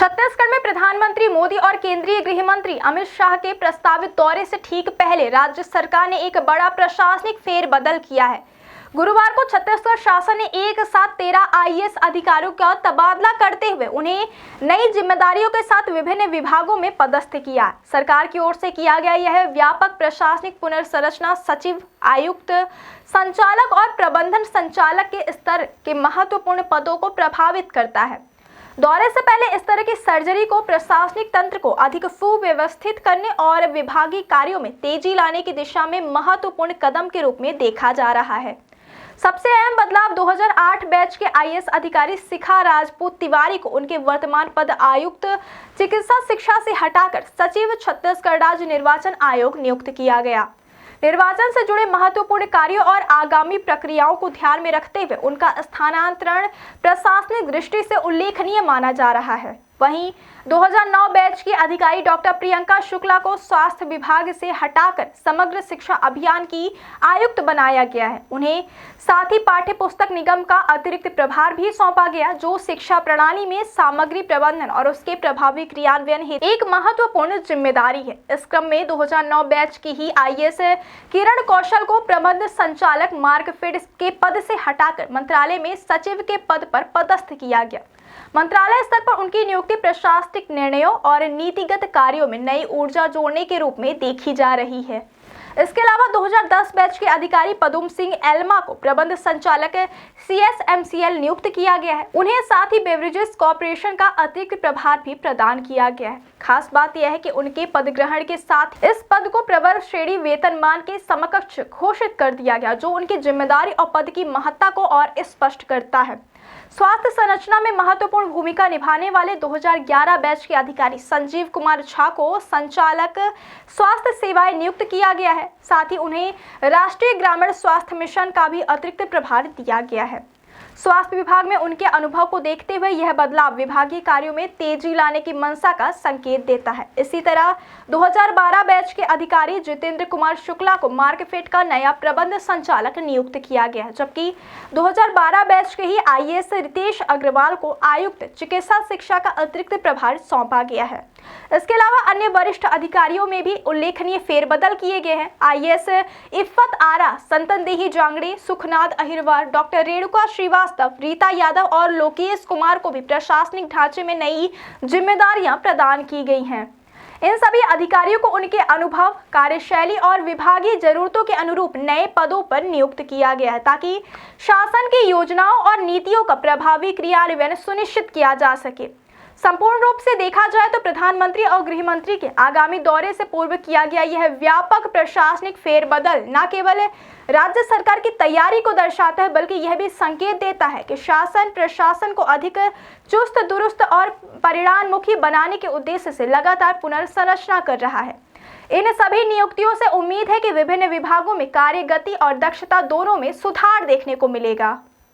छत्तीसगढ़ में प्रधानमंत्री मोदी और केंद्रीय गृह मंत्री अमित शाह के प्रस्तावित दौरे से ठीक पहले राज्य सरकार ने एक बड़ा प्रशासनिक फेरबदल किया है। गुरुवार को छत्तीसगढ़ शासन ने एक साथ 13 आईएएस अधिकारियों का तबादला करते हुए उन्हें नई जिम्मेदारियों के साथ विभिन्न विभागों में पदस्थ किया है। सरकार की ओर से किया गया यह व्यापक प्रशासनिक पुनर्संरचना सचिव, आयुक्त, संचालक और प्रबंधन संचालक के स्तर के महत्वपूर्ण पदों को प्रभावित करता है। दौरे से पहले इस तरह की सर्जरी को प्रशासनिक तंत्र को अधिक सुव्यवस्थित करने और विभागीय कार्यों में तेजी लाने की दिशा में महत्वपूर्ण कदम के रूप में देखा जा रहा है। सबसे अहम बदलाव 2008 बैच के आईएएस अधिकारी शिखा राजपूत तिवारी को उनके वर्तमान पद आयुक्त चिकित्सा शिक्षा से हटाकर सचिव छत्तीसगढ़ राज्य निर्वाचन आयोग नियुक्त किया गया। निर्वाचन से जुड़े महत्वपूर्ण कार्यों और आगामी प्रक्रियाओं को ध्यान में रखते हुए उनका स्थानांतरण प्रशासनिक दृष्टि से उल्लेखनीय माना जा रहा है। वहीं 2009 बैच की अधिकारी डॉक्टर प्रियंका शुक्ला को स्वास्थ्य विभाग से हटाकर समग्र शिक्षा अभियान की आयुक्त बनाया गया है। उन्हें साथ ही पाठ्य पुस्तक निगम का अतिरिक्त प्रभार भी सौंपा गया, जो शिक्षा प्रणाली में सामग्री प्रबंधन और उसके प्रभावी क्रियान्वयन हेतु एक महत्वपूर्ण जिम्मेदारी है। इस क्रम में 2009 बैच की ही आईएएस किरण कौशल को प्रबंध संचालक मार्कफेड के पद से हटाकर मंत्रालय में सचिव के पद पर पदस्थ किया गया। मंत्रालय स्तर पर उनकी नियुक्ति प्रशासनिक निर्णयों और नीतिगत कार्यों में नई ऊर्जा जोड़ने के रूप में देखी जा रही है। इसके अलावा 2010 बैच के अधिकारी पदुम सिंह एल्मा को प्रबंध संचालक CSMCL नियुक्त किया गया है। उन्हें साथ ही बेवरेजेस कॉर्पोरेशन का अतिरिक्त प्रभार भी प्रदान किया गया है। खास बात यह है कि उनके पद ग्रहण के साथ इस पद को प्रवर श्रेणी वेतनमान के समकक्ष घोषित कर दिया गया, जो उनकी जिम्मेदारी और पद की महत्ता को और स्पष्ट करता है। स्वास्थ्य संरचना में महत्वपूर्ण भूमिका निभाने वाले 2011 बैच के अधिकारी संजीव कुमार झा को संचालक स्वास्थ्य सेवाएं नियुक्त किया गया है। साथ ही उन्हें राष्ट्रीय ग्रामीण स्वास्थ्य मिशन का भी अतिरिक्त प्रभार दिया गया है। स्वास्थ्य विभाग में उनके अनुभव को देखते हुए यह बदलाव विभागीय कार्यों में तेजी लाने की मंशा का संकेत देता है। इसी तरह 2012 बैच के अधिकारी जितेंद्र कुमार शुक्ला को मार्कफेड का नया प्रबंध संचालक नियुक्त किया गया है, जबकि 2012 बैच के ही आईएएस रितेश अग्रवाल को आयुक्त चिकित्सा शिक्षा का अतिरिक्त प्रभार सौंपा गया है। इसके अलावा अन्य वरिष्ठ अधिकारियों में भी उल्लेखनीय फेरबदल किए गए हैं। आईएएस इफ्फत आरा, संतनदेही जांगड़े, सुखनाथ अहिरवार, डॉक्टर रेणुका श्रीवास्तव, रीता यादव और लोकेश कुमार को भी प्रशासनिक ढांचे में नई जिम्मेदारियां प्रदान की गई हैं। इन सभी अधिकारियों को उनके अनुभव, कार्यशैली और विभागीय जरूरतों के अनुरूप नए पदों पर नियुक्त किया गया है, ताकि शासन की योजनाओं और नीतियों का प्रभावी क्रियान्वयन सुनिश्चित किया जा सके। संपूर्ण रूप से देखा जाए तो प्रधानमंत्री और गृह मंत्री के आगामी दौरे से पूर्व किया गया यह व्यापक प्रशासनिक फेरबदल न केवल राज्य सरकार की तैयारी को दर्शाता है, बल्कि यह भी संकेत देता है कि शासन प्रशासन को अधिक चुस्त दुरुस्त और परिणाममुखी बनाने के उद्देश्य से लगातार पुनर्संरचना कर रहा है। इन सभी नियुक्तियों से उम्मीद है कि विभिन्न विभागों में कार्य गति और दक्षता दोनों में सुधार देखने को मिलेगा।